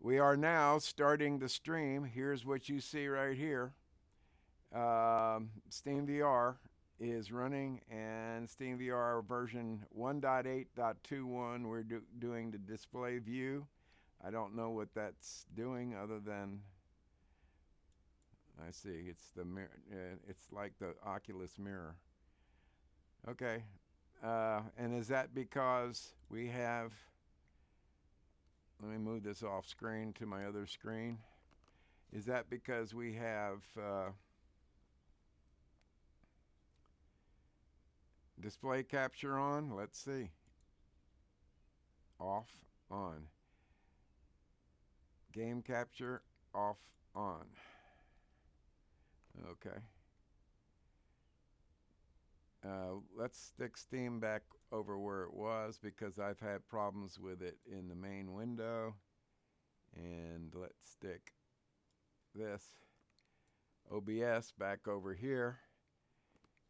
We are now starting the stream. Here's what you see right here. SteamVR is running, and SteamVR version 1.8.21. We're doing the display view. I don't know what that's doing other than I see it's the mirror. It's like the Oculus mirror. Okay, and is that because we have? Let me move this off screen to my other screen. Is that because we have display capture on? Let's see. Off, on. Game capture, off, on. Okay. Let's stick Steam back over where it was because I've had problems with it in the main window. And let's stick this OBS back over here.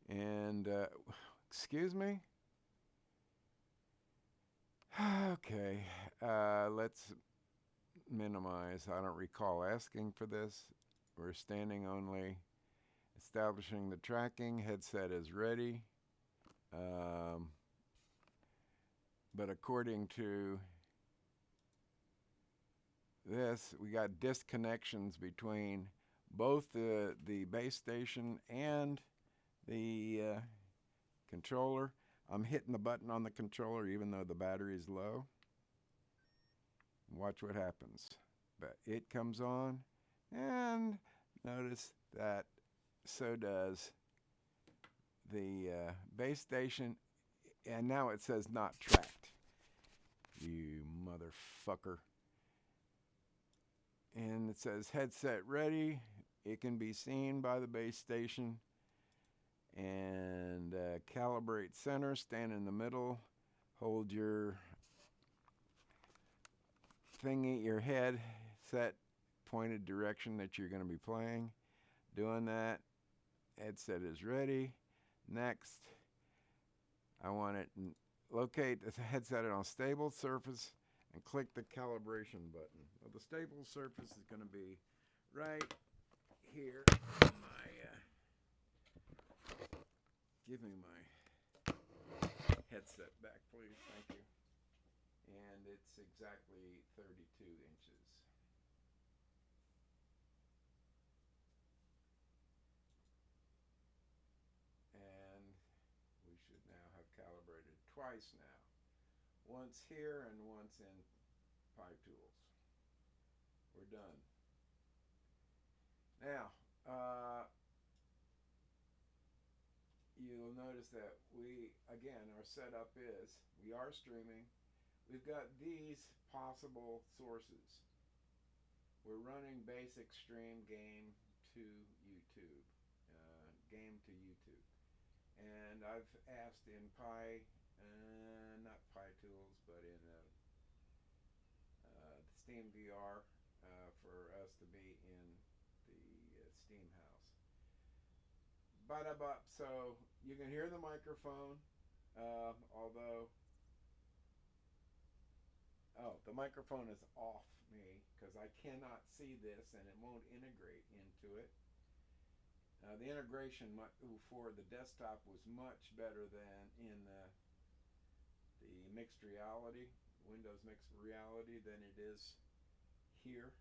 And excuse me? Okay, let's minimize. I don't recall asking for this. We're standing only. Establishing the tracking. Headset is ready. But according to this, we got disconnections between both the base station and the controller. I'm hitting the button on the controller even though the battery is low. Watch what happens. But it comes on, and notice that so does the base station, and now it says not tracked. You motherfucker. And it says headset ready. It can be seen by the base station. And calibrate center, stand in the middle, hold your thingy, your head set pointed direction that you're going to be playing. Doing that. Headset is ready. Next, I want it locate the headset on stable surface and click the calibration button. Well, the stable surface is going to be right here. Give me my headset back, please. Thank you. And it's exactly 32 inches. And we should now have calibrated twice now. Once here and once in Pi Tools. We're done. Now, you'll notice that our setup is, we are streaming. We've got these possible sources. We're running basic stream game to YouTube. Game to YouTube. And I've asked in not Pi Tools, but in Steam VR for us to be in the Steam house. So you can hear the microphone, although the microphone is off me because I cannot see this and it won't integrate into it. The integration for the desktop was much better than in the mixed reality, Windows mixed reality, than it is here.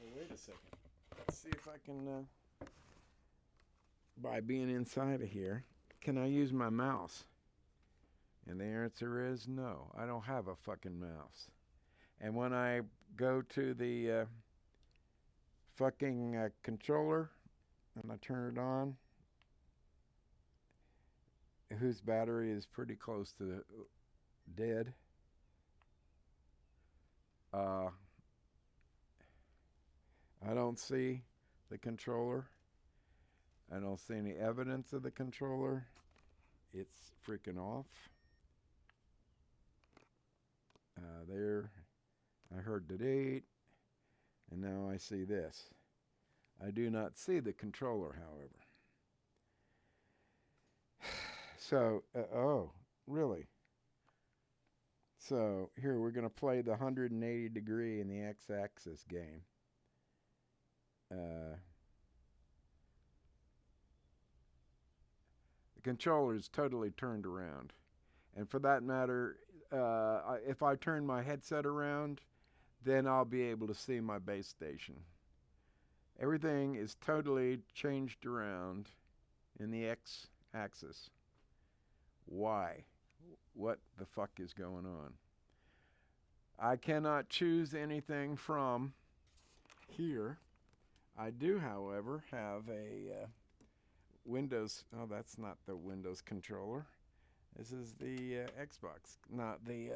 Well, wait a second. Let's see if I can, by being inside of here, can I use my mouse? And the answer is no. I don't have a fucking mouse. And when I go to the fucking controller and I turn it on, whose battery is pretty close to dead, I don't see the controller. I don't see any evidence of the controller. It's freaking off. There, I heard the date, and now I see this. I do not see the controller, however. So, oh, really? So here we're going to play the 180 degree in the x-axis game. The controller is totally turned around. And for that matter, if I turn my headset around, then I'll be able to see my base station. Everything is totally changed around in the x-axis. Why? What the fuck is going on? I cannot choose anything from here. I do, however, have a Windows. Oh, that's not the Windows controller. This is the Xbox, not the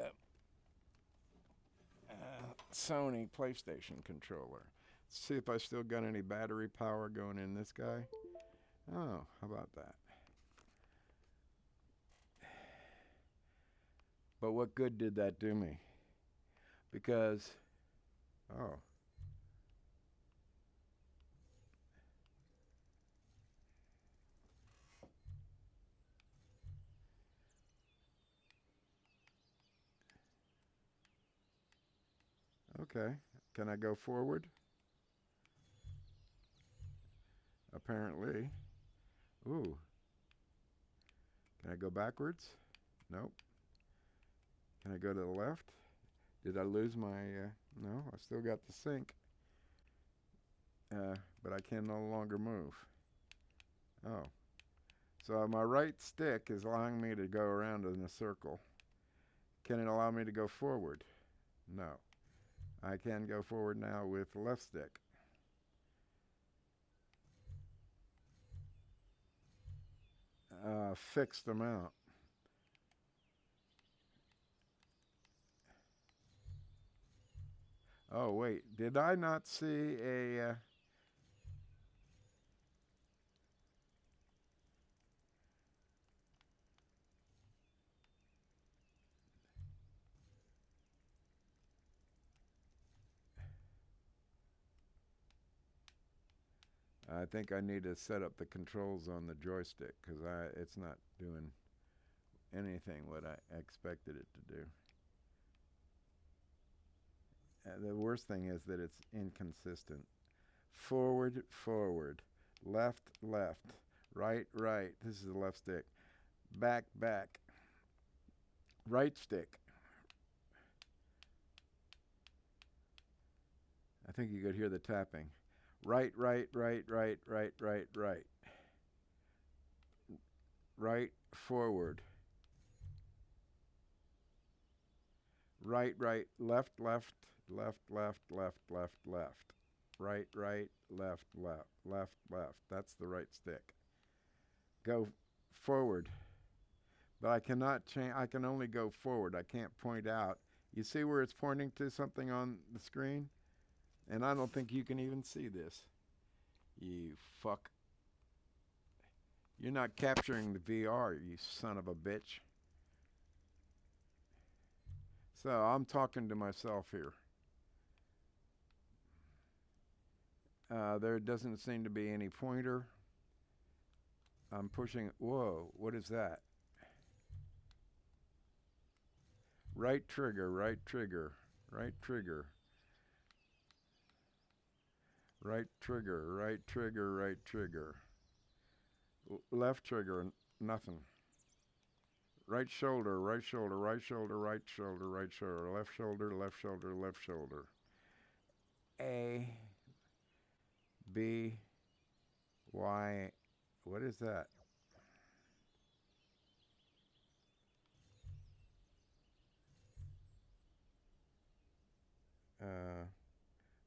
Sony PlayStation controller. Let's see if I still got any battery power going in this guy. Oh, how about that? But what good did that do me? Because, oh. Okay, can I go forward? Apparently. Ooh. Can I go backwards? Nope. Can I go to the left? Did I lose my, no, I still got the sync. But I can no longer move. Oh. So my right stick is allowing me to go around in a circle. Can it allow me to go forward? No. I can go forward now with the left stick. Fixed amount. Oh, wait. Did I not see a... I think I need to set up the controls on the joystick because it's not doing anything what I expected it to do. The worst thing is that it's inconsistent. Forward, forward. Left, left. Right, right. This is the left stick. Back, back. Right stick. I think you could hear the tapping. Right, right, right, right, right, right, right. Right, forward. Right, right, left, left, left, left, left, left, left. Right, right, left, left, left, left. That's the right stick. Go forward. But I cannot change. I can only go forward. I can't point out. You see where it's pointing to something on the screen? And I don't think you can even see this. You fuck. You're not capturing the VR, you son of a bitch. So I'm talking to myself here. There doesn't seem to be any pointer. I'm pushing. Whoa, what is that? Right trigger, right trigger, right trigger. Right trigger, right trigger, right trigger. Left trigger, nothing. Right shoulder, right shoulder, right shoulder, right shoulder, right shoulder, left shoulder, left shoulder, left shoulder. A, B, Y, what is that?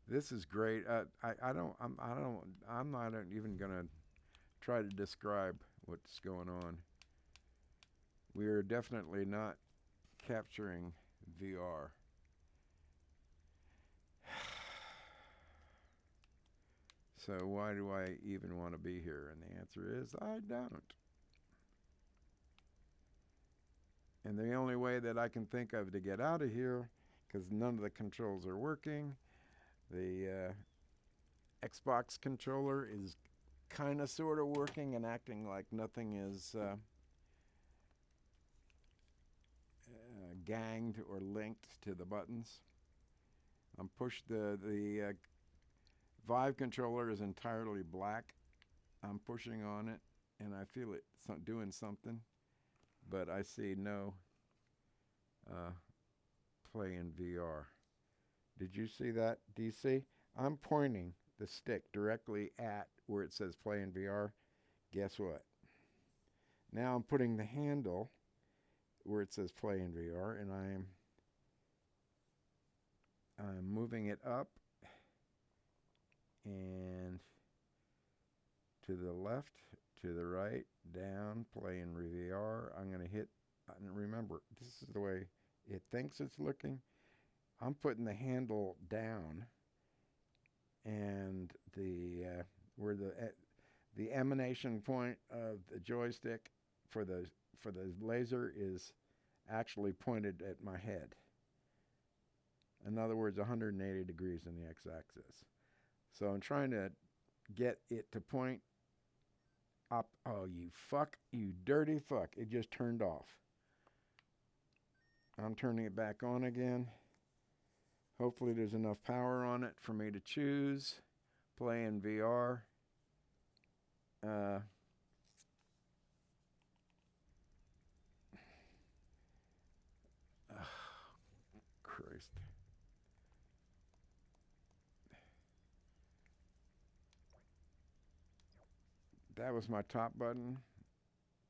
This is great. I'm not even gonna try to describe what's going on. We are definitely not capturing VR. So why do I even want to be here? And the answer is I don't. And the only way that I can think of to get out of here, because none of the controls are working, the Xbox controller is kind of sort of working and acting like nothing is ganged or linked to the buttons. I'm pushed the Vive controller is entirely black. I'm pushing on it and I feel it doing something, but I see no play in VR. Did you see that, DC? I'm pointing the stick directly at where it says play in VR. Guess what? Now I'm putting the handle where it says play in VR, and I'm moving it up and to the left, to the right, down, play in VR. I'm going to hit, and remember, this is the way it thinks it's looking. I'm putting the handle down, and where the emanation point of the joystick for the laser is actually pointed at my head. In other words, 180 degrees in the x-axis. So I'm trying to get it to point up. Oh, you fuck, you dirty fuck. It just turned off. I'm turning it back on again. Hopefully there's enough power on it for me to choose play in VR. Christ. That was my top button.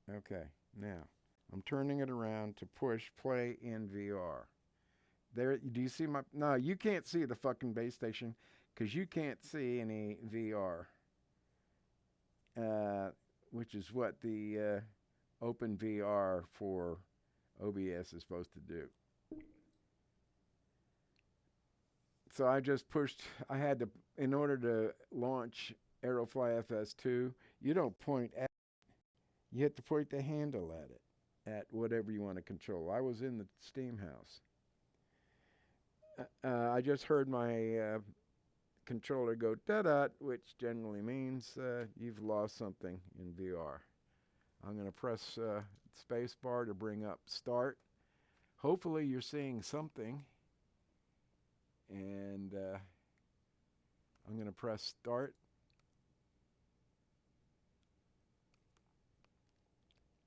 Okay, now I'm turning it around to push play in VR. There, do you see my? No, you can't see the fucking base station because you can't see any VR. Which is what the open VR for OBS is supposed to do. So I just pushed, I had to, in order to launch Aerofly FS2, you don't point at it. You have to point the handle at it, at whatever you want to control. I was in the Steam house. I just heard my controller go da-da, which generally means you've lost something in VR. I'm going to press space bar to bring up start. Hopefully you're seeing something. And I'm going to press start.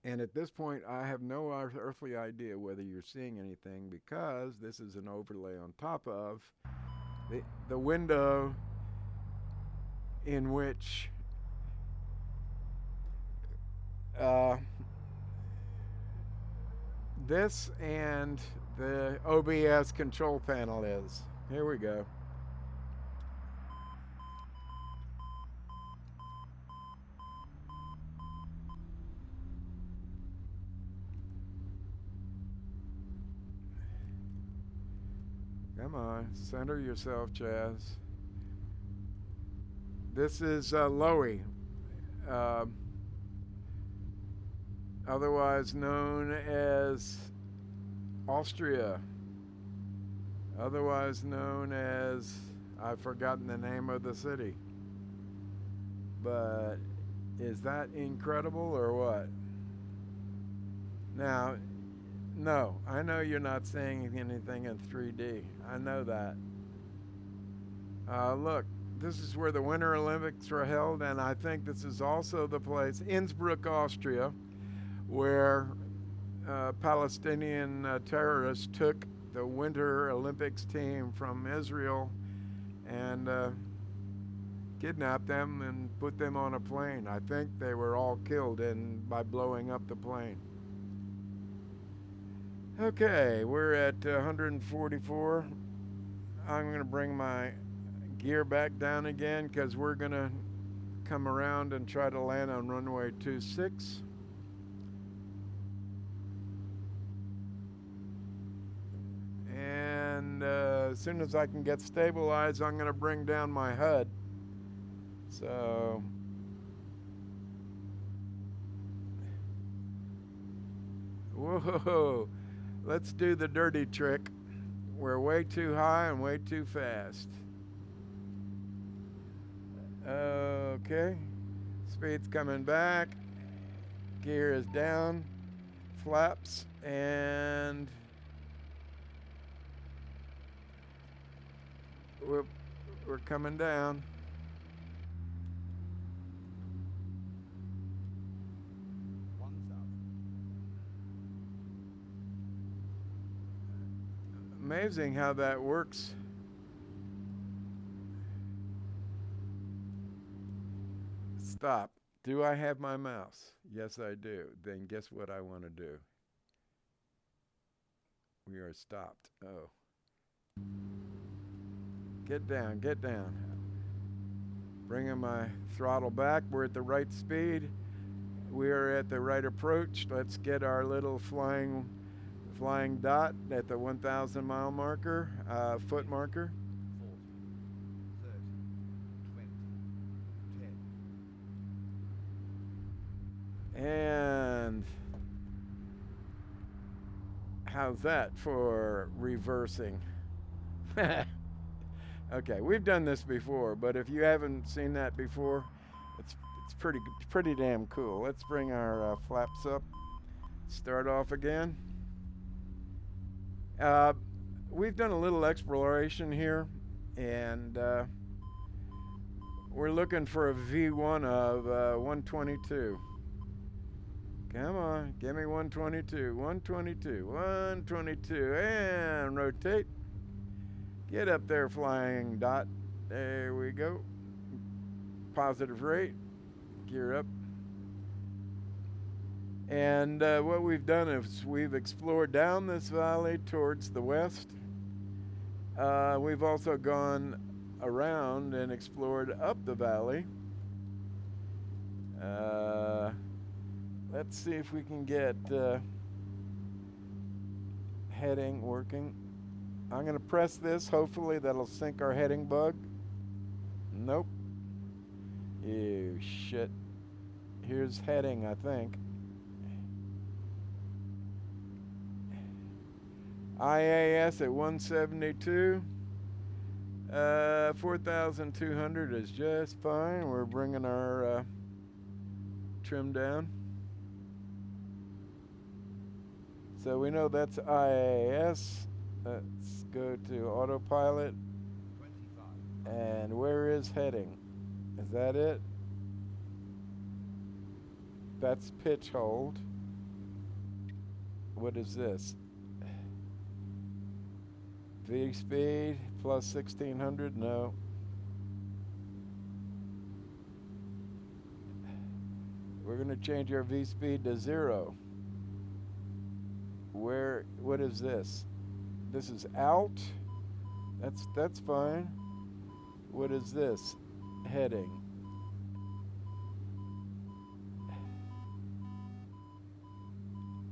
And at this point, I have no earthly idea whether you're seeing anything because this is an overlay on top of the window in which this and the OBS control panel is. Here we go. Come on, center yourself, Chaz. This is Lowy, otherwise known as Austria, otherwise known as, I've forgotten the name of the city. But is that incredible or what? Now, no, I know you're not saying anything in 3D. I know that. Look, this is where the Winter Olympics were held, and I think this is also the place, Innsbruck, Austria, where Palestinian terrorists took the Winter Olympics team from Israel and kidnapped them and put them on a plane. I think they were all killed by blowing up the plane. Okay, we're at 144. I'm going to bring my gear back down again because we're going to come around and try to land on runway 26. And as soon as I can get stabilized, I'm going to bring down my HUD. So whoa, let's do the dirty trick. We're way too high and way too fast. Okay, speed's coming back, gear is down, flaps, and we're coming down. Amazing how that works. Stop. Do I have my mouse? Yes, I do. Then guess what I want to do? We are stopped. Oh. Get down, get down. Bringing my throttle back. We're at the right speed. We are at the right approach. Let's get our little flying dot at the 1,000 mile marker, foot marker. 40, 30, 20, 10. And how's that for reversing? Okay, we've done this before, but if you haven't seen that before, it's pretty damn cool. Let's bring our flaps up. Start off again. We've done a little exploration here, and we're looking for a V1 of 122. Come on, give me 122, 122, 122, and rotate. Get up there, flying dot. There we go. Positive rate. Gear up. And what we've done is we've explored down this valley towards the west. We've also gone around and explored up the valley. Let's see if we can get heading working. I'm going to press this. Hopefully that'll sync our heading bug. Nope. Ew, shit. Here's heading, I think. IAS at 172. 4,200 is just fine. We're bringing our trim down. So we know that's IAS. Let's go to autopilot. 25. And where is heading? Is that it? That's pitch hold. What is this? V speed plus 1,600? No. We're going to change our V speed to 0. What is this? This is out. That's fine. What is this? Heading.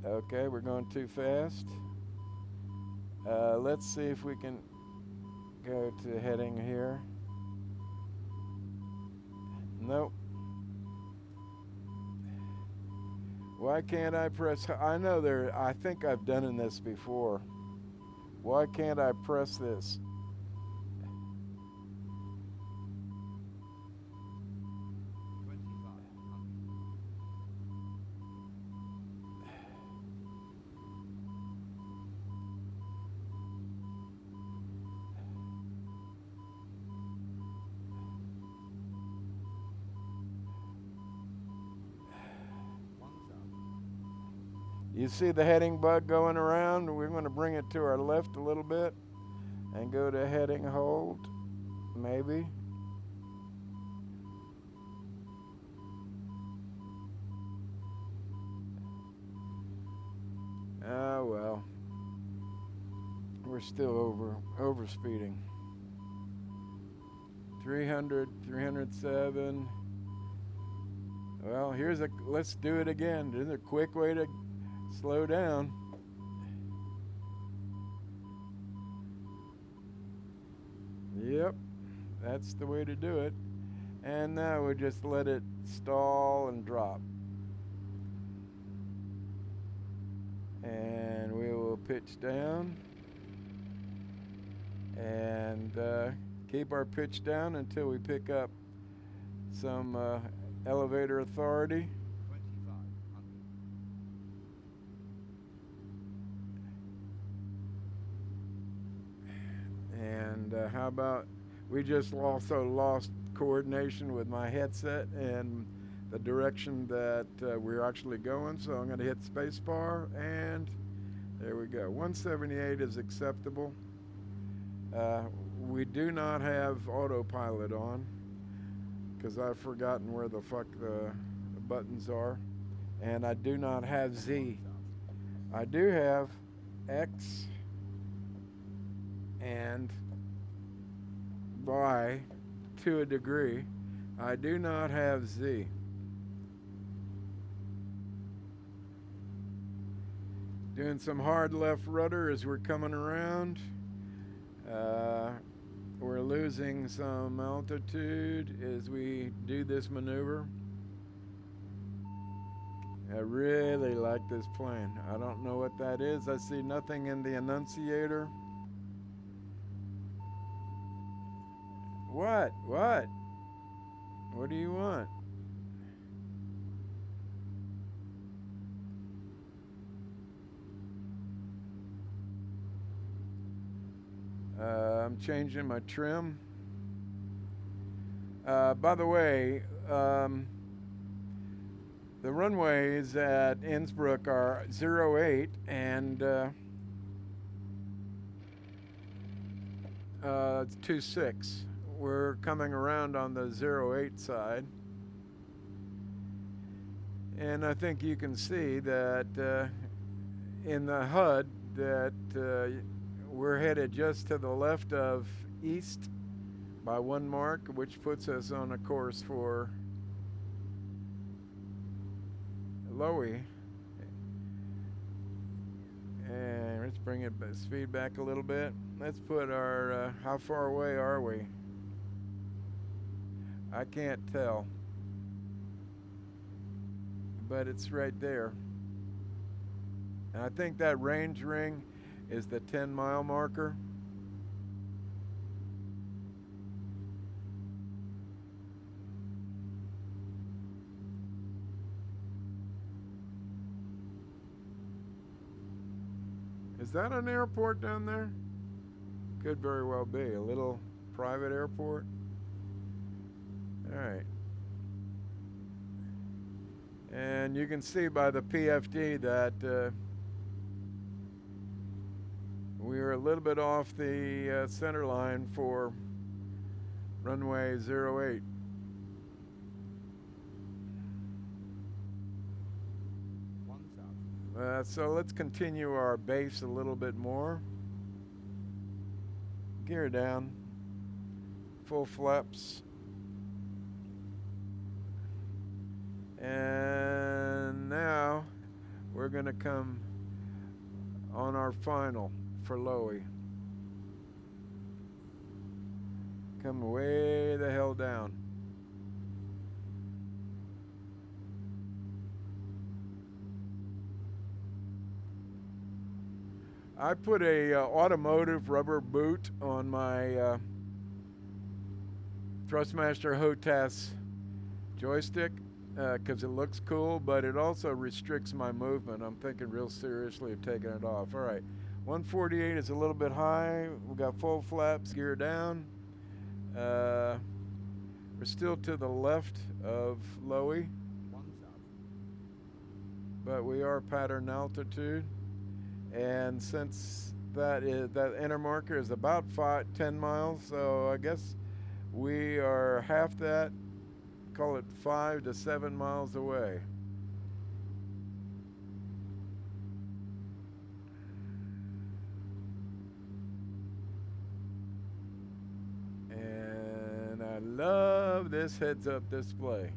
Okay, we're going too fast. Let's see if we can go to heading here. Nope. Why can't I press? I know I think I've done this before. Why can't I press this? You see the heading bug going around? We're going to bring it to our left a little bit and go to heading hold, maybe. Oh well, we're still over speeding. 300, 307. Well, let's do it again. This is a quick way to slow down. Yep, that's the way to do it. And now we just let it stall and drop. And we will pitch down and keep our pitch down until we pick up some elevator authority. 2,500. And how about we just also lost coordination with my headset and the direction that we're actually going. So I'm going to hit spacebar, and there we go. 178 is acceptable. We do not have autopilot on because I've forgotten where the fuck the buttons are. And I do not have Z. I do have X and Y to a degree. I do not have Z. Doing some hard left rudder as we're coming around. We're losing some altitude as we do this maneuver. I really like this plane. I don't know what that is. I see nothing in the annunciator. What? What? What do you want? I'm changing my trim. By the way, the runways at Innsbruck are 08 and 26. We're coming around on the 08 side. And I think you can see that in the HUD that we're headed just to the left of east by 1 mark, which puts us on a course for Lowy. And let's bring it speed back a little bit. Let's put our, how far away are we? I can't tell, but it's right there. And I think that range ring is the 10-mile marker. Is that an airport down there? Could very well be a little private airport. All right. And you can see by the PFD that we were a little bit off the center line for runway 08. So let's continue our base a little bit more. Gear down. Full flaps. And now we're going to come on our final for Lowy. Come way the hell down. I put a automotive rubber boot on my Thrustmaster HOTAS joystick because it looks cool, but it also restricts my movement. I'm thinking real seriously of taking it off. All right, 148 is a little bit high. We got full flaps, gear down. We're still to the left of Lowy, but we are pattern altitude. And since that inner marker is about 10 miles, so I guess we are half that, call it 5 to 7 miles away. And I love this heads-up display.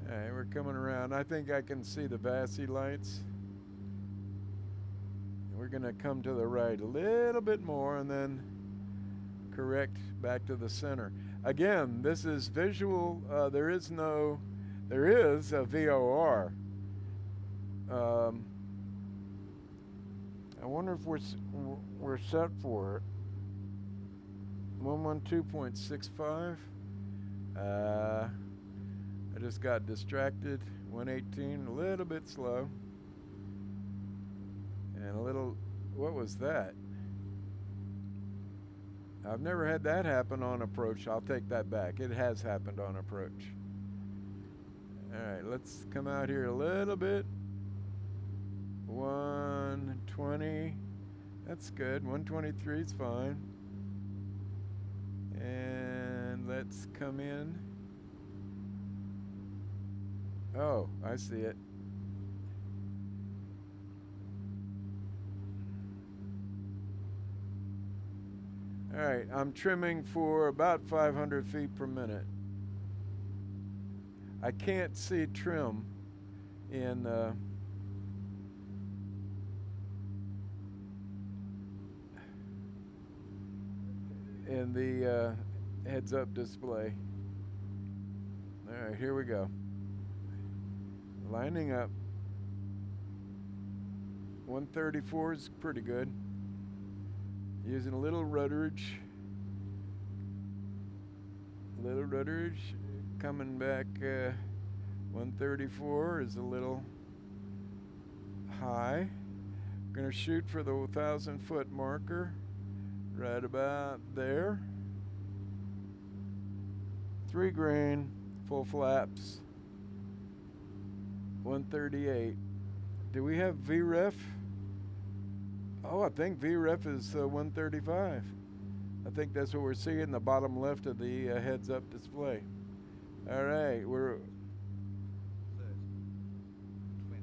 All right, we're coming around. I think I can see the VASI lights. We're going to come to the right a little bit more and then correct back to the center. Again, this is visual. There is a VOR. I wonder if we're set for it. 112.65. I just got distracted. 118, a little bit slow. And a little, what was that? I've never had that happen on approach. I'll take that back. It has happened on approach. All right, let's come out here a little bit. 120. That's good. 123 is fine. And let's come in. Oh, I see it. All right, I'm trimming for about 500 feet per minute. I can't see trim in the heads-up display. All right, here we go. Lining up. 134 is pretty good. Using a little rudderage. Coming back. 134 is a little high. Gonna shoot for the 1,000-foot marker. Right about there. 3 grain, full flaps. 138. Do we have VREF? Oh, I think VREF is 135. I think that's what we're seeing in the bottom left of the heads-up display. All right, we're 30, 20,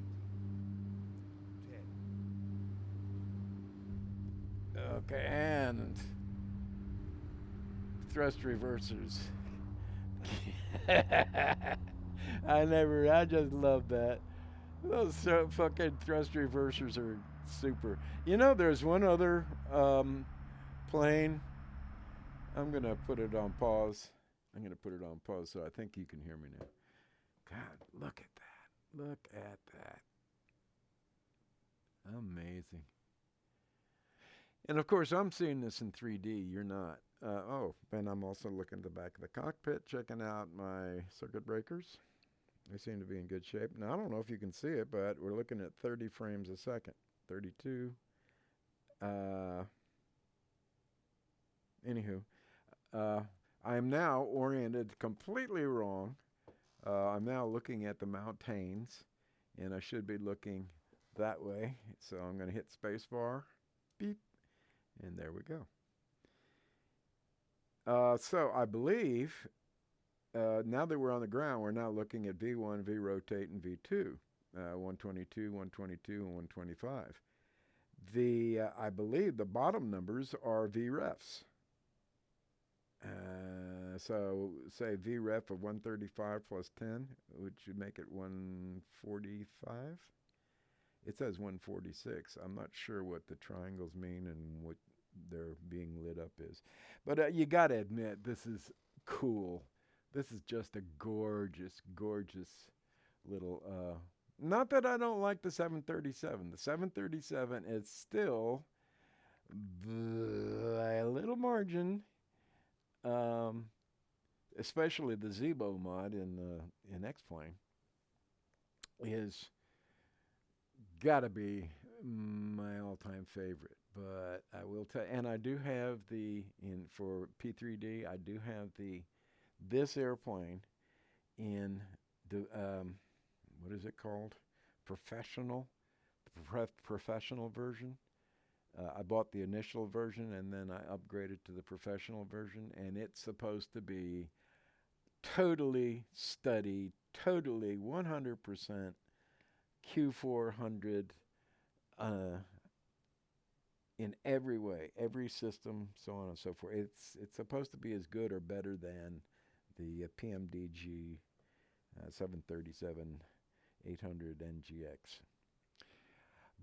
10. okay, and thrust reversers. I just love that. Those fucking thrust reversers are super. You know, there's one other plane. I'm going to put it on pause. So I think you can hear me now. God, look at that. Look at that. Amazing. And of course, I'm seeing this in 3D. You're not. And I'm also looking at the back of the cockpit, checking out my circuit breakers. They seem to be in good shape. Now, I don't know if you can see it, but we're looking at 30 frames a second. 32. Anywho, I am now oriented completely wrong. I'm now looking at the mountains, and I should be looking that way. So I'm going to hit spacebar, beep, and there we go. So I believe now that we're on the ground, we're now looking at V1, V-rotate, and V2, 122, 122, and 125. I believe the bottom numbers are VREFs. So say VREF of 135 plus 10, which would make it 145. It says 146. I'm not sure what the triangles mean and what their being lit up is. But you got to admit, this is cool. This is just a gorgeous, gorgeous little... not that I don't like the 737. The 737 is still by a little margin, especially the Zebo mod in X-Plane, is got to be my all-time favorite. But I will tell, and I do have for P3D, I do have this airplane in the, what is it called? Professional version. I bought the initial version and then I upgraded to the professional version, and it's supposed to be totally studied, totally 100% Q400 in every way, every system, so on and so forth. It's supposed to be as good or better than the PMDG 737 800 NGX.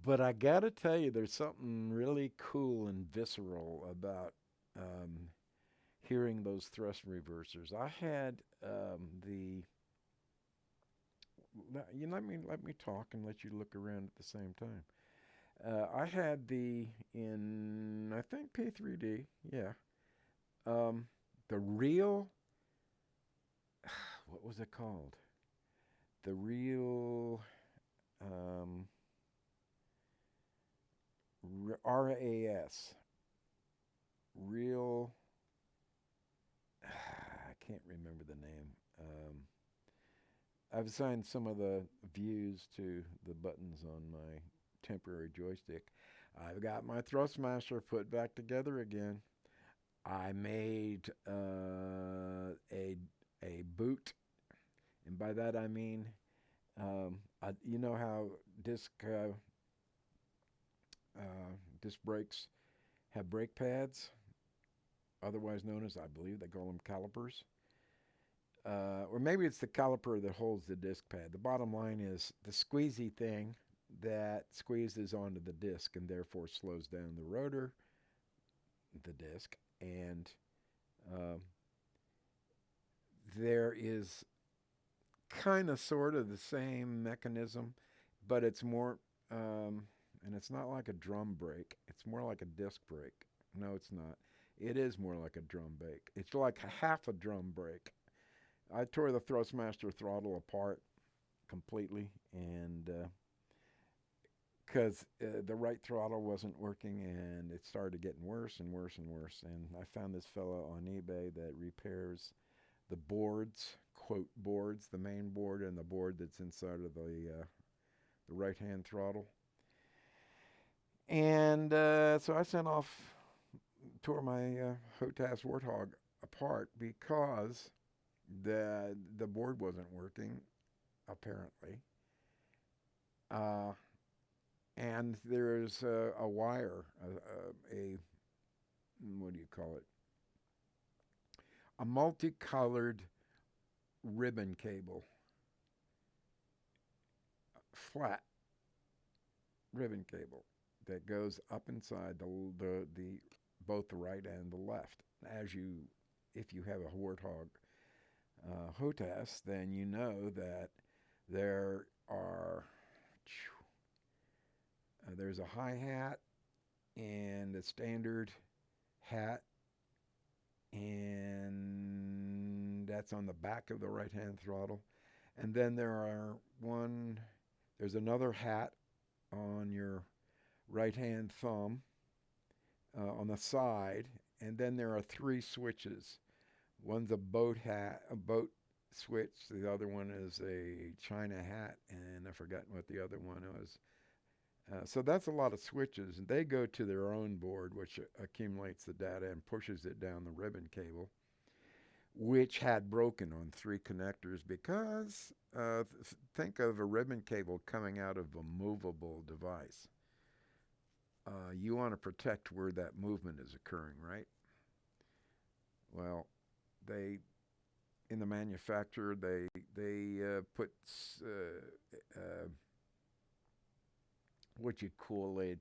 But I gotta tell you, there's something really cool and visceral about hearing those thrust reversers. I had let me talk and let you look around at the same time. I had in I think P3D, yeah. The real, what was it called? The real RAS, real can't remember the name. I've assigned some of the views to the buttons on my temporary joystick. I've got my Thrustmaster put back together again. I made a boot, and by that I mean, you know how disc brakes have brake pads, otherwise known as, I believe they call them calipers. Or maybe it's the caliper that holds the disc pad. The bottom line is the squeezy thing that squeezes onto the disc and therefore slows down the rotor, the disc, and there is kind of sort of the same mechanism, but it's more, and it's not like a drum brake. It's more like a disc brake. No, it's not. It is more like a drum brake. It's like half a drum brake. I tore the Thrustmaster throttle apart completely, and because the right throttle wasn't working, and it started getting worse and worse and worse. And I found this fellow on eBay that repairs the boards, quote boards, the main board and the board that's inside of the right-hand throttle. And so I tore my HOTAS Warthog apart because the board wasn't working, apparently. And there's a wire, what do you call it? A multicolored ribbon cable, flat ribbon cable that goes up inside the both the right and the left. If you have a Warthog HOTAS, then you know that there's a hi-hat and a standard hat, and that's on the back of the right-hand throttle. And then there's another hat on your right-hand thumb on the side, and then there are 3 switches. One's a boat switch, the other one is a China hat, and I've forgotten what the other one was. So that's a lot of switches, and they go to their own board, which accumulates the data and pushes it down the ribbon cable, which had broken on 3 connectors because think of a ribbon cable coming out of a movable device. You want to protect where that movement is occurring, right? Well, in the manufacturer, they put what you call it,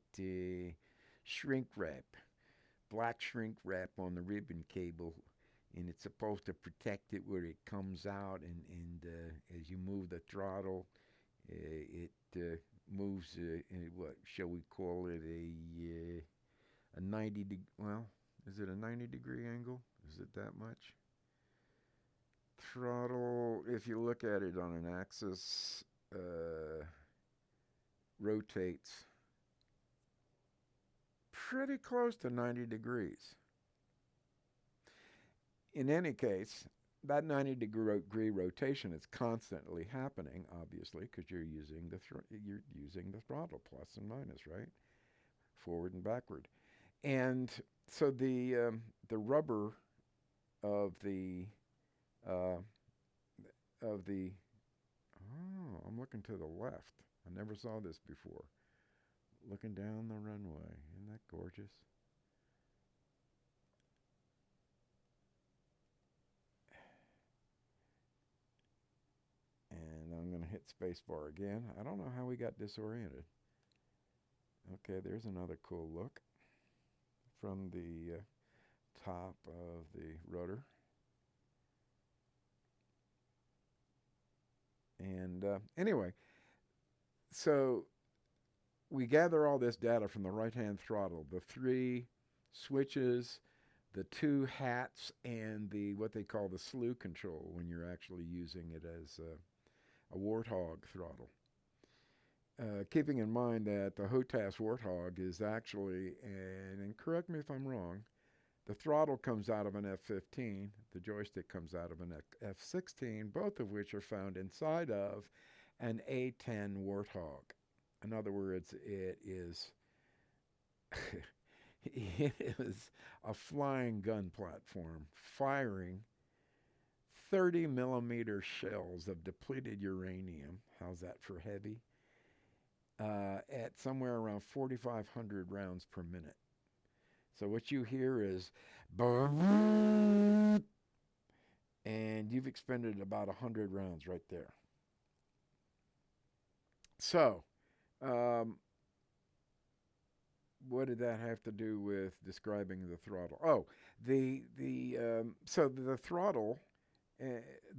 shrink wrap, black shrink wrap on the ribbon cable, and it's supposed to protect it where it comes out, and as you move the throttle, it moves, what shall we call it, a 90 degree, well, is it a 90-degree angle? Is it that much? Throttle, if you look at it on an axis, rotates pretty close to 90 degrees. In any case, that 90-degree rotation is constantly happening, obviously, because you're using the throttle plus and minus, right? Forward and backward. And so the rubber of the I'm looking to the left. I never saw this before. Looking down the runway. Isn't that gorgeous? And I'm going to hit spacebar again. I don't know how we got disoriented. Okay, there's another cool look from the top of the rotor. And anyway, so we gather all this data from the right-hand throttle, the 3 switches, the 2 hats, and what they call the slew control when you're actually using it as a Warthog throttle. Keeping in mind that the HOTAS Warthog is actually, and correct me if I'm wrong, The throttle comes out of an F-15. The joystick comes out of an F-16, both of which are found inside of an A-10 Warthog. In other words, it is it is a flying gun platform firing 30 millimeter shells of depleted uranium. How's that for heavy? At somewhere around 4,500 rounds per minute. So what you hear is, and you've expended about 100 rounds right there. So, what did that have to do with describing the throttle? Oh, so the throttle,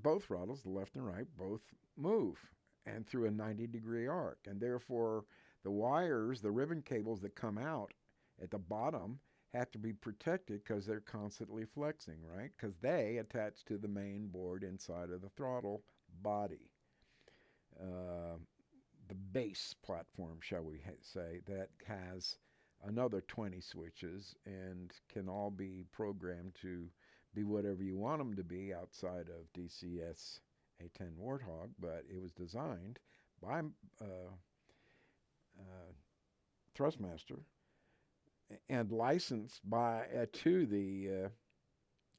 both throttles, the left and right, both move and through a 90-degree arc, and therefore the wires, the ribbon cables that come out at the bottom have to be protected because they're constantly flexing, right? Because they attach to the main board inside of the throttle body. The base platform, shall we say, that has another 20 switches and can all be programmed to be whatever you want them to be outside of DCS A-10 Warthog, but it was designed by Thrustmaster and licensed by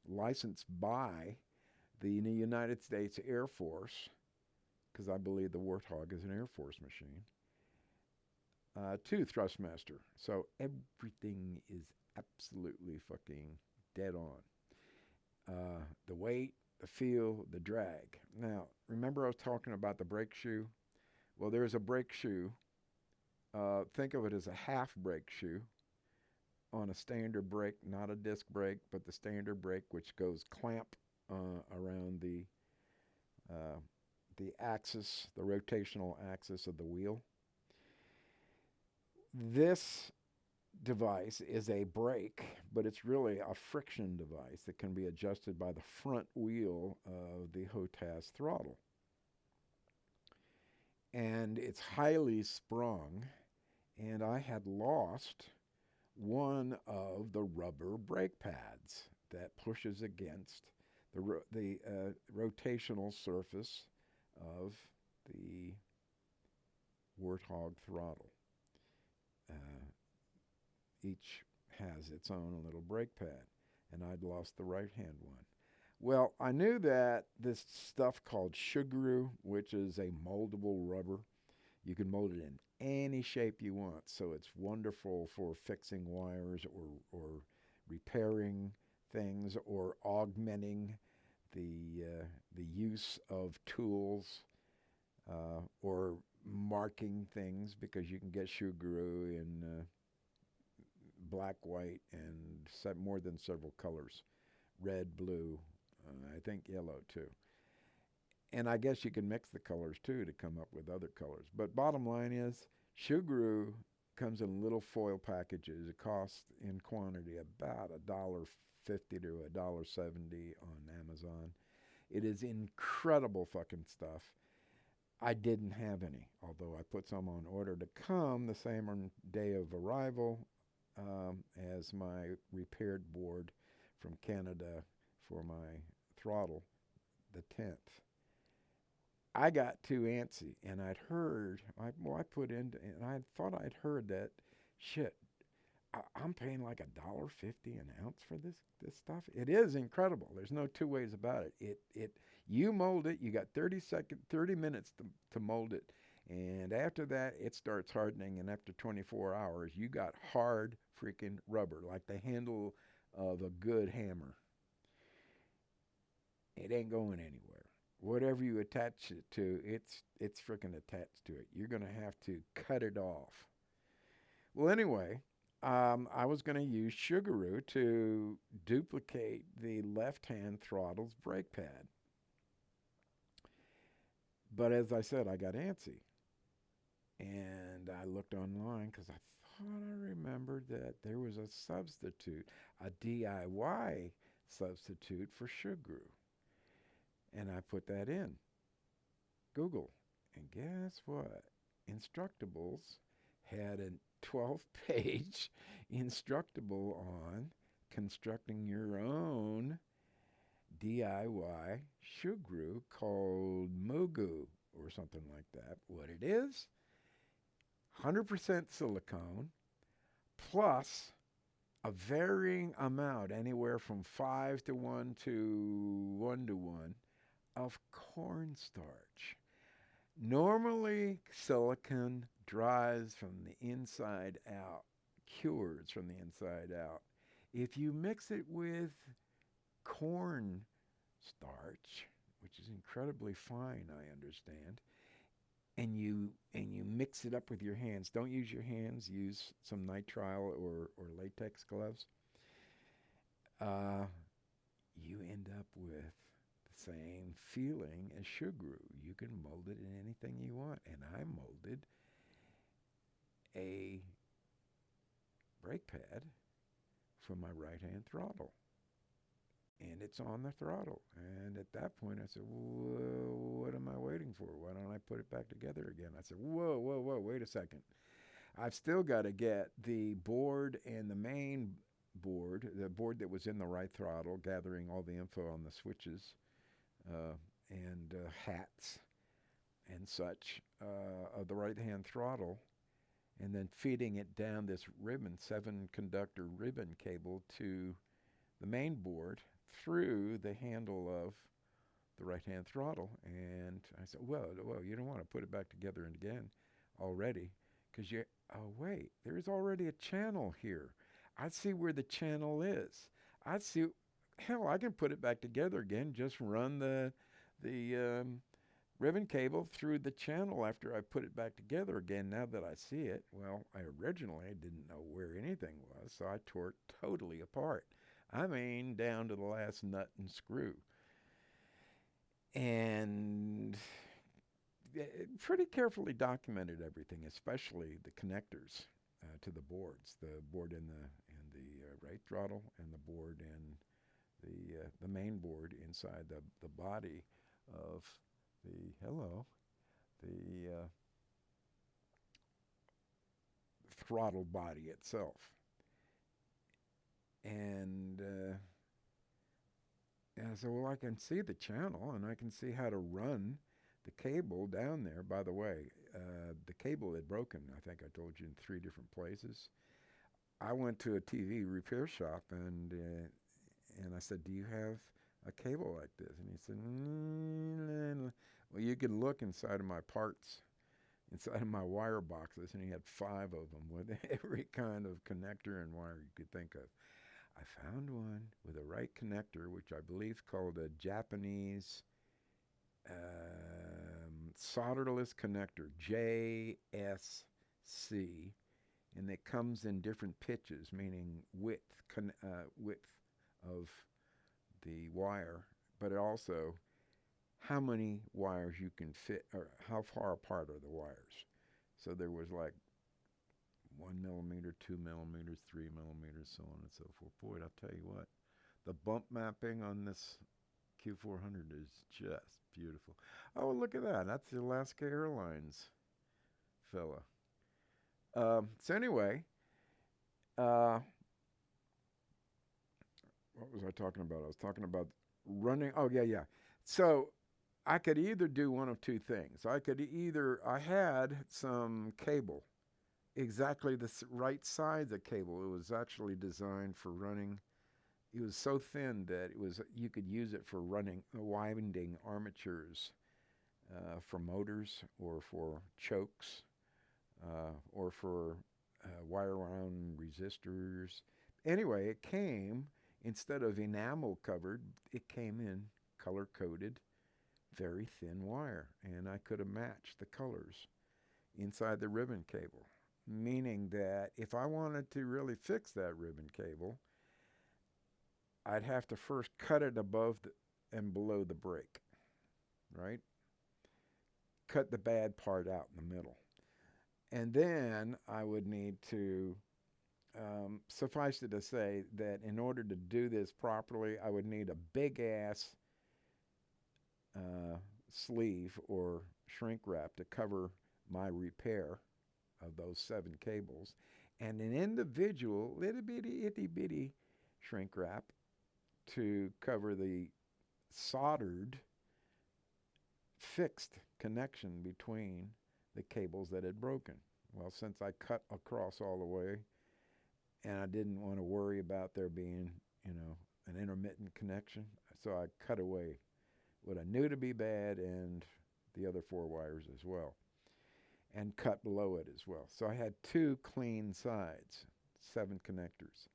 licensed by the United States Air Force, because I believe the Warthog is an Air Force machine, to Thrustmaster. So everything is absolutely fucking dead on. The weight, the feel, the drag. Now, remember I was talking about the brake shoe? Well, there's a brake shoe. Think of it as a half brake shoe on a standard brake, not a disc brake, but the standard brake, which goes clamp around the axis, the rotational axis of the wheel. This device is a brake, but it's really a friction device that can be adjusted by the front wheel of the HOTAS throttle. And it's highly sprung, and I had lost one of the rubber brake pads that pushes against the rotational surface of the Warthog throttle. Each has its own little brake pad, and I'd lost the right-hand one. Well, I knew that this stuff called Sugaroo, which is a moldable rubber, you can mold it in any shape you want, so it's wonderful for fixing wires or repairing things or augmenting the use of tools or marking things, because you can get Sugaroo in black, white, and more than several colors. Red, blue, I think yellow too. And I guess you can mix the colors too to come up with other colors. But bottom line is, Sugaroo comes in little foil packages. It costs in quantity about $1.50 to $1.70 on Amazon. It is incredible fucking stuff. I didn't have any, although I put some on order to come the same day of arrival as my repaired board from Canada for my throttle, the 10th. I got too antsy, and I'd heard, I thought I'd heard that, shit, I'm paying like $1.50 an ounce for this stuff. It is incredible. There's no two ways about it. You mold it, you got 30 minutes to mold it, and after that, it starts hardening, and after 24 hours, you got hard freaking rubber, like the handle of a good hammer. It ain't going anywhere. Whatever you attach it to, it's freaking attached to it. You're going to have to cut it off. Well, anyway, I was going to use Sugaroo to duplicate the left-hand throttle's brake pad. But as I said, I got antsy. And I looked online because I thought I remembered that there was a substitute, a DIY substitute for Sugaroo. And I put that in Google. And guess what? Instructables had a 12-page instructable on constructing your own DIY shoe glue called Mugu or something like that. What it is, 100% silicone plus a varying amount, anywhere from 5 to 1 to 1 to 1, of cornstarch. Normally, silicone dries from the inside out, cures from the inside out. If you mix it with corn starch, which is incredibly fine, I understand, and you mix it up with your hands. Don't use your hands. Use some nitrile or latex gloves. You end up with the same feeling as shoe glue. You can mold it in anything you want. And I molded a brake pad for my right-hand throttle. And it's on the throttle. And at that point, I said, whoa, what am I waiting for? Why don't I put it back together again? I said, whoa, wait a second. I've still got to get the board and the main board, the board that was in the right throttle, gathering all the info on the switches and hats and such of the right-hand throttle, and then feeding it down this ribbon, 7-conductor ribbon cable to the main board through the handle of the right-hand throttle. And I said, well, you don't want to put it back together again already, because oh wait, there's already a channel here. I see where the channel is. I see, hell, I can put it back together again, just run the ribbon cable through the channel after I put it back together again, now that I see it. Well, I originally didn't know where anything was, so I tore it totally apart. I mean, down to the last nut and screw. And pretty carefully documented everything, especially the connectors to the boards, the board in the right throttle and the board in the main board inside the body of the throttle body itself. And I said, well, I can see the channel and I can see how to run the cable down there. By the way, the cable had broken, I think I told you, in 3 different places. I went to a TV repair shop and I said, do you have a cable like this? And he said, well, you can look inside of my parts, inside of my wire boxes, and he had 5 of them with every kind of connector and wire you could think of. I found one with a right connector, which I believe is called a Japanese solderless connector, JSC, and it comes in different pitches, meaning width of the wire, but it also how many wires you can fit, or how far apart are the wires. So there was like 1 millimeter, 2 millimeters, 3 millimeters, so on and so forth. Boy, I'll tell you what, the bump mapping on this Q400 is just beautiful. Oh, look at that. That's the Alaska Airlines fella. So anyway, what was I talking about? I was talking about running. Oh, yeah. So I could either do one of 2 things. I had some cable, exactly the right size of cable. It was actually designed for running. It was so thin that you could use it for running, winding armatures for motors or for chokes or for wire wound resistors. Anyway, it came, instead of enamel covered, it came in color coded, very thin wire, and I could have matched the colors inside the ribbon cable, meaning that if I wanted to really fix that ribbon cable, I'd have to first cut it above and below the brake, right? Cut the bad part out in the middle. And then I would need to, suffice it to say that in order to do this properly, I would need a big-ass sleeve or shrink wrap to cover my repair of those 7 cables, and an individual little bitty, itty bitty shrink wrap to cover the soldered fixed connection between the cables that had broken. Well, since I cut across all the way and I didn't want to worry about there being, an intermittent connection, so I cut away what I knew to be bad and the other 4 wires as well, and cut below it as well. So I had 2 clean sides, 7 connectors.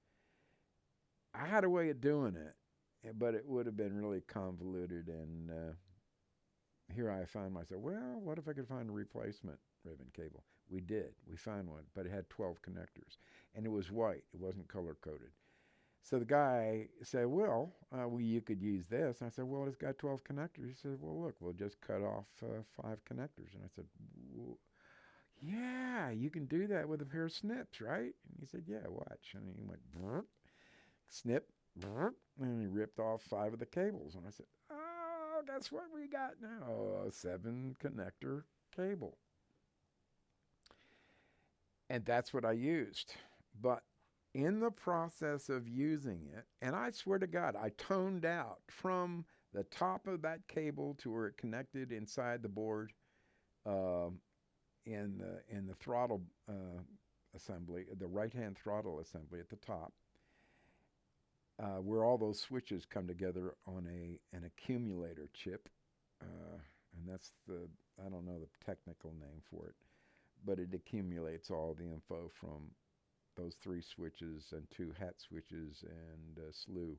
I had a way of doing it, but it would have been really convoluted, and here I find myself, well, what if I could find a replacement ribbon cable? We did. We found one, but it had 12 connectors, and it was white. It wasn't color-coded. So the guy said, well, you could use this. And I said, well, it's got 12 connectors. He said, well, look, we'll just cut off 5 connectors. And I said, yeah, you can do that with a pair of snips, right? And he said, yeah, watch. And he went, brr, snip, brr, and he ripped off 5 of the cables. And I said, oh, that's what we got now, a 7 connector cable. And that's what I used. But in the process of using it, and I swear to God, I toned out from the top of that cable to where it connected inside the board in the throttle assembly, the right-hand throttle assembly at the top, where all those switches come together on an accumulator chip. And that's I don't know the technical name for it, but it accumulates all the info from those 3 switches and 2 hat switches and a slew.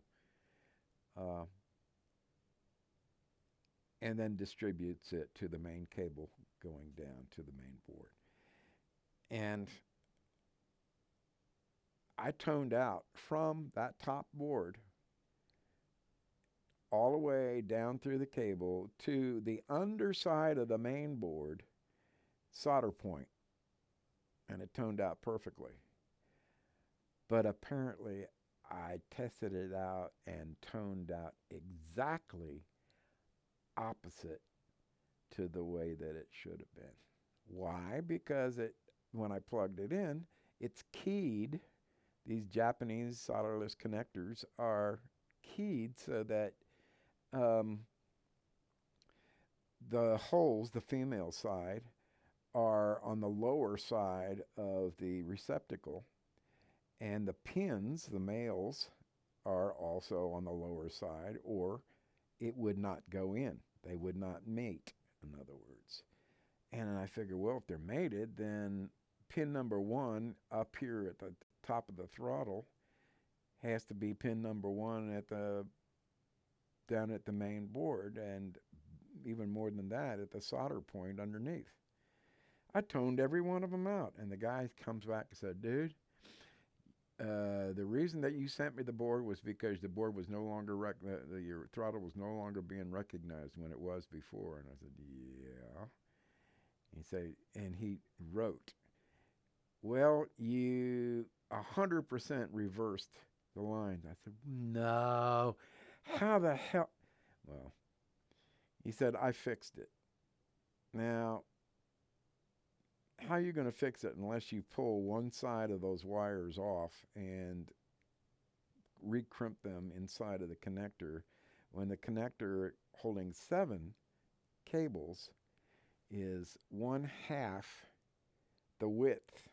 And then distributes it to the main cable going down to the main board. And I toned out from that top board all the way down through the cable to the underside of the main board solder point. And it toned out perfectly. But apparently, I tested it out and toned out exactly opposite to the way that it should have been. Why? Because when I plugged it in, it's keyed. These Japanese solderless connectors are keyed so that the holes, the female side, are on the lower side of the receptacle. And the pins, the males, are also on the lower side, or it would not go in. They would not mate, in other words. And I figured, well, if they're mated, then pin number 1 up here at the top of the throttle has to be pin number 1 down at the main board, and even more than that, at the solder point underneath. I toned every one of them out, and the guy comes back and said, dude, the reason that you sent me the board was because the board was no longer, your throttle was no longer being recognized when it was before. And I said, yeah. He said, and he wrote, well, you 100% reversed the lines. I said, no, how the hell? Well, he said, I fixed it. Now, how are you going to fix it unless you pull one side of those wires off and recrimp them inside of the connector, when the connector holding 7 cables is 1/2 the width.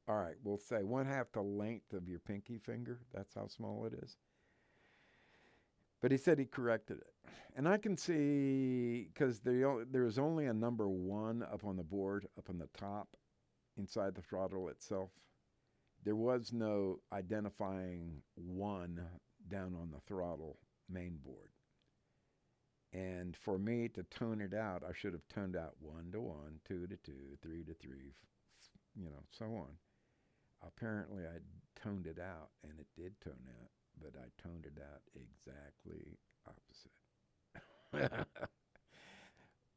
All right, we'll say 1/2 the length of your pinky finger. That's how small it is. But he said he corrected it. And I can see, because there is only a number 1 up on the board, up on the top, inside the throttle itself. There was no identifying 1 down on the throttle main board. And for me to tone it out, I should have toned out 1 to 1, 2 to 2, 3 to 3, so on. Apparently I toned it out, and it did tone out, but I toned it out exactly opposite.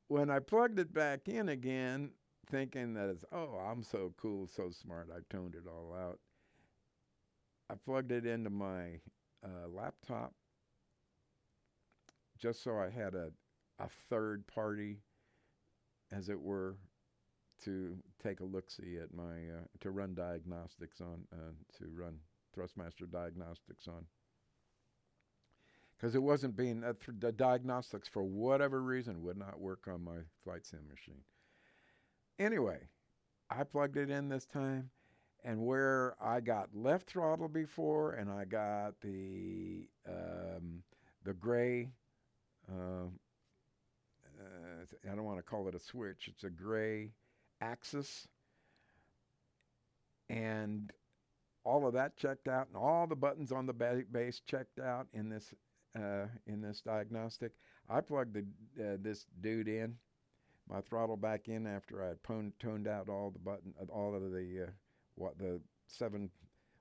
When I plugged it back in again, thinking that it's, oh, I'm so cool, so smart, I toned it all out, I plugged it into my laptop just so I had a third party, as it were, to take a look-see at my, to run diagnostics on, to run Thrustmaster diagnostics on. Because it wasn't being, the diagnostics for whatever reason would not work on my flight sim machine. Anyway, I plugged it in this time, and where I got left throttle before, and I got the gray, I don't want to call it a switch, it's a gray axis, and all of that checked out, and all the buttons on the base checked out in this diagnostic. I plugged this dude in, my throttle back in after I had toned out all of the 7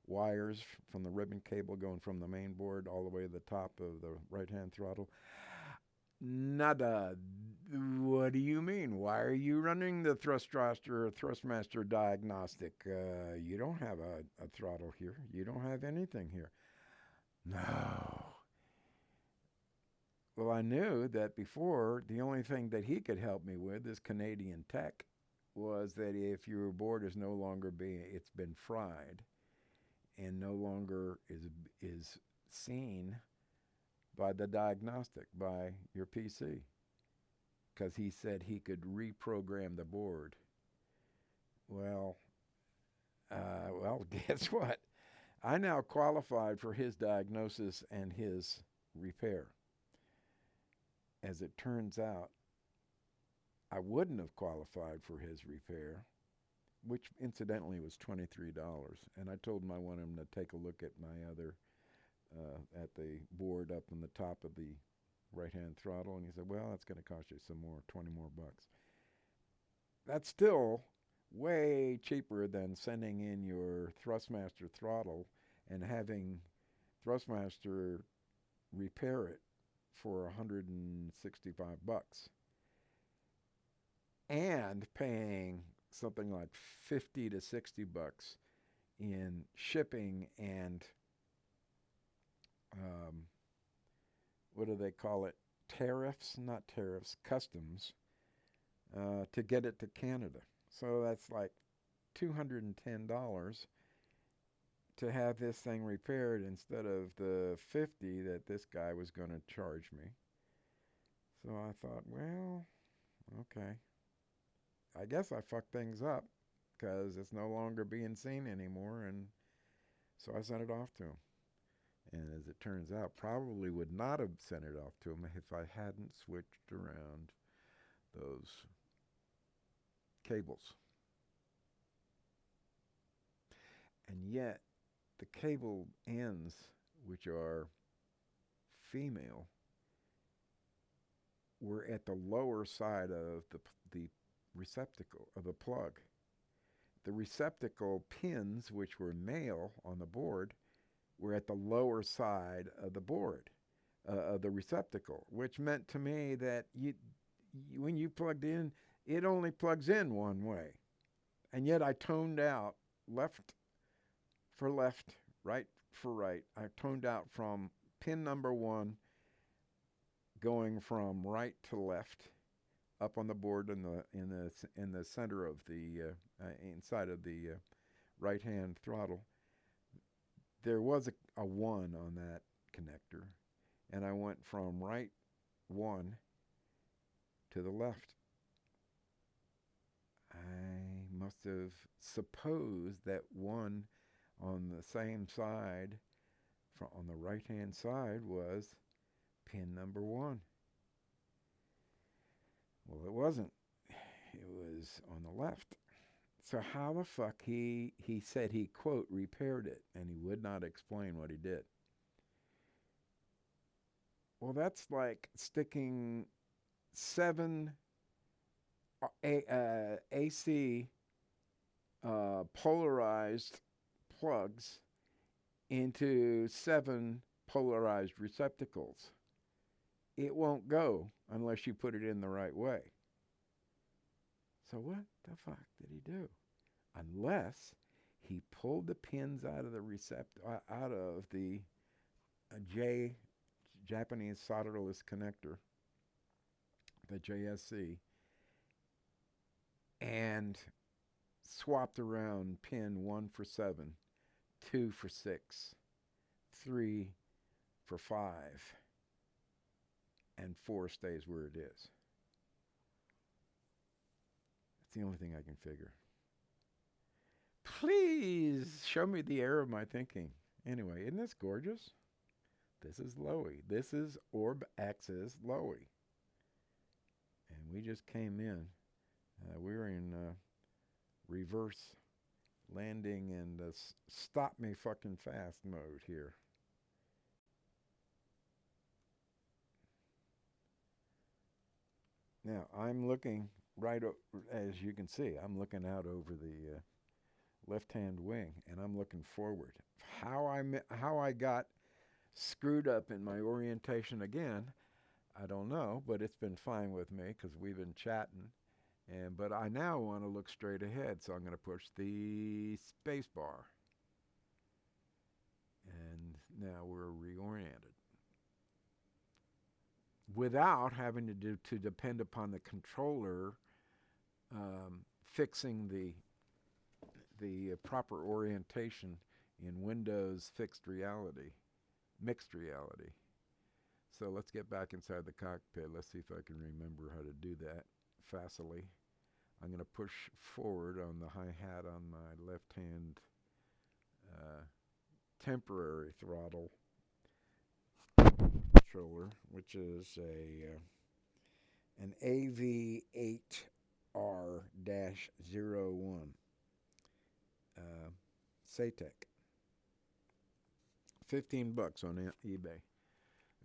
wires from the ribbon cable going from the main board all the way to the top of the right-hand throttle. Nada. What do you mean? Why are you running the Thrustmaster diagnostic? You don't have a throttle here. You don't have anything here. No. Well, I knew that before, the only thing that he could help me with, this Canadian tech, was that if your board is no longer it's been fried and no longer is seen by the diagnostic, by your PC. Because he said he could reprogram the board. Well, guess what? I now qualified for his diagnosis and his repair. As it turns out, I wouldn't have qualified for his repair, which incidentally was $23. And I told him I wanted him to take a look at my other, at the board up on the top of the right-hand throttle. And he said, well, that's going to cost you some more, 20 more bucks. That's still way cheaper than sending in your Thrustmaster throttle and having Thrustmaster repair it for $165 and paying something like $50 to $60 in shipping and what do they call it? Tariffs, not tariffs, customs, to get it to Canada. So that's like $210 to have this thing repaired instead of the $50 that this guy was going to charge me. So I thought, well, okay. I guess I fucked things up because it's no longer being seen anymore, and so I sent it off to him. And as it turns out, probably would not have sent it off to him if I hadn't switched around those cables. And yet, the cable ends, which are female, were at the lower side of the receptacle of the plug. The receptacle pins, which were male on the board, were at the lower side of the board, of the receptacle, which meant to me that when you plugged in, it only plugs in one way. And yet I toned out left for left, right for right. I toned out from pin number 1 going from right to left up on the board in the center of the inside of the right-hand throttle. There was a 1 on that connector, and I went from right 1 to the left. I must have supposed that 1 on the same side, on the right-hand side, was pin number 1. Well, it wasn't. It was on the left. So how the fuck he said he, quote, repaired it, and he would not explain what he did. Well, that's like sticking 7 AC polarized plugs into 7 polarized receptacles. It won't go unless you put it in the right way. So what the fuck did he do? Unless he pulled the pins out of the out of the Japanese solderless connector, the JSC, and swapped around pin 1 for 7, 2 for 6, 3 for 5, and 4 stays where it is. That's the only thing I can figure. Please show me the error of my thinking. Anyway, isn't this gorgeous? This is Lowy. This is orb axis Lowy. And we just came in. We're in reverse landing and stop me fucking fast mode here. Now, I'm looking right, as you can see, I'm looking out over the left-hand wing, and I'm looking forward. How I got screwed up in my orientation again, I don't know, but it's been fine with me because we've been chatting. But I now want to look straight ahead, so I'm going to push the space bar. And now we're reoriented. Without having to depend upon the controller fixing the proper orientation in Windows mixed reality. So let's get back inside the cockpit. Let's see if I can remember how to do that facilely. I'm going to push forward on the hi-hat on my left-hand temporary throttle controller, which is an AV8R-01 SATEC. $15 on eBay.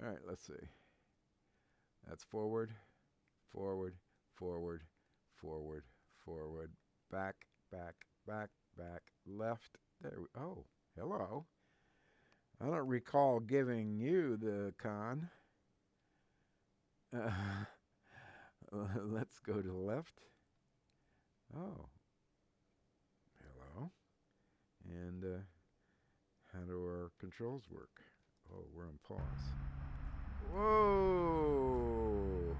All right, let's see. That's forward, forward, forward, forward, forward, back, back, back, back, left. There we, oh, hello. I don't recall giving you the con. Let's go to the left. Oh, hello. And how do our controls work? Oh, we're on pause. Whoa!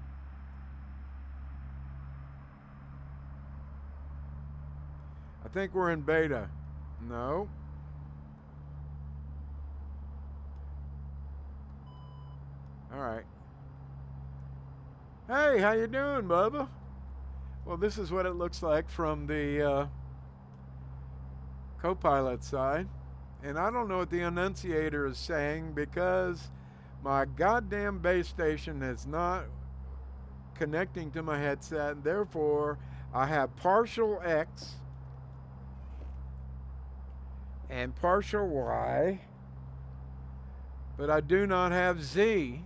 I think we're in beta. No. All right. Hey, how you doing, Bubba? Well, this is what it looks like from the co-pilot side. And I don't know what the annunciator is saying because my goddamn base station is not connecting to my headset, and therefore I have partial X and partial Y, but I do not have Z.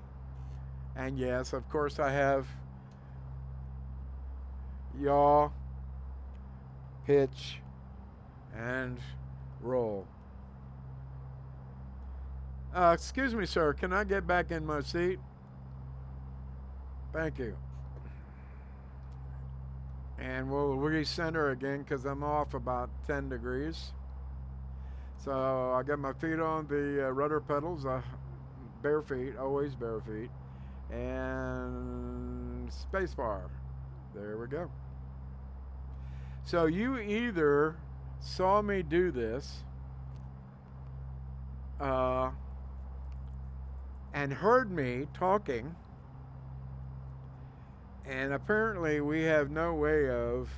And yes, of course I have yaw, pitch, and roll. Excuse me, sir. Can I get back in my seat? Thank you. And we'll recenter again because I'm off about 10 degrees. So I got my feet on the rudder pedals, bare feet, always bare feet. And spacebar. There we go. So you either saw me do this and heard me talking, and apparently we have no way of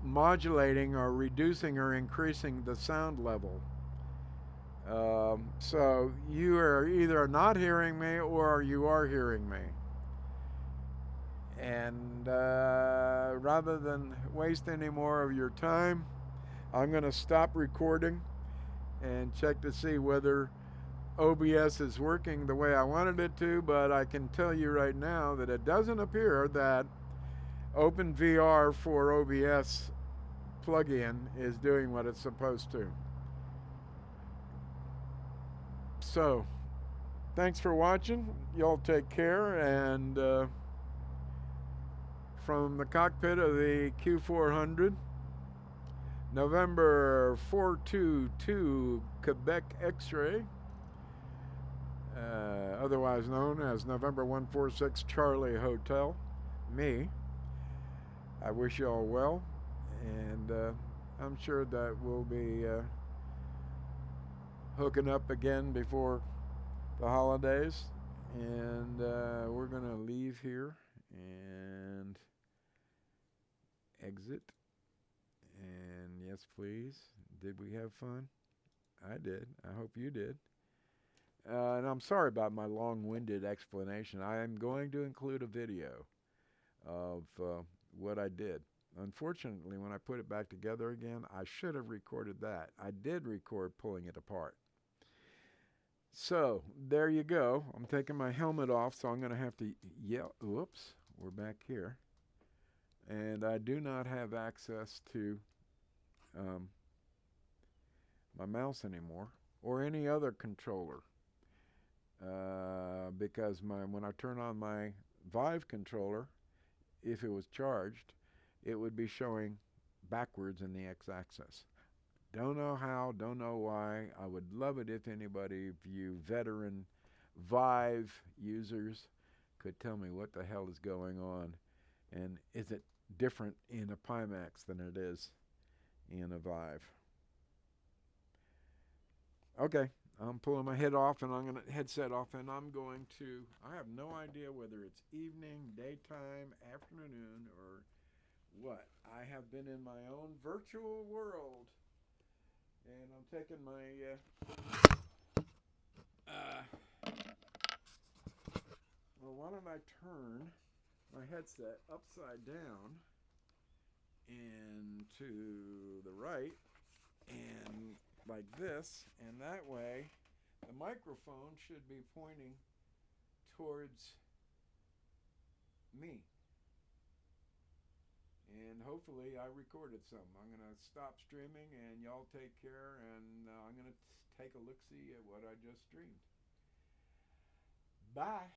modulating or reducing or increasing the sound level. So you are either not hearing me or you are hearing me. And rather than waste any more of your time, I'm going to stop recording and check to see whether OBS is working the way I wanted it to, but I can tell you right now that it doesn't appear that OpenVR for OBS plugin is doing what it's supposed to. So, thanks for watching. Y'all take care, and from the cockpit of the Q400, November 422 Quebec X-ray, otherwise known as November 146 Charlie Hotel, me. I wish you all well, And I'm sure that we'll be hooking up again before the holidays. And we're going to leave here and exit. And yes, please. Did we have fun? I did. I hope you did. And I'm sorry about my long-winded explanation. I am going to include a video of what I did. Unfortunately, when I put it back together again, I should have recorded that. I did record pulling it apart. So, there you go. I'm taking my helmet off, so I'm going to have to yell. Whoops, we're back here. And I do not have access to my mouse anymore or any other controller. Because when I turn on my Vive controller, if it was charged, it would be showing backwards in the x-axis. Don't know how, don't know why. I would love it if anybody of you veteran Vive users could tell me what the hell is going on, and is it different in a Pimax than it is in a Vive. Okay. I'm pulling my headset off, and I'm going to, I have no idea whether it's evening, daytime, afternoon, or what. I have been in my own virtual world, and I'm taking my, well, why don't I turn my headset upside down and to the right, and like this, and that way the microphone should be pointing towards me. And hopefully I recorded some. I'm going to stop streaming, and y'all take care, and I'm going to take a look-see at what I just streamed. Bye.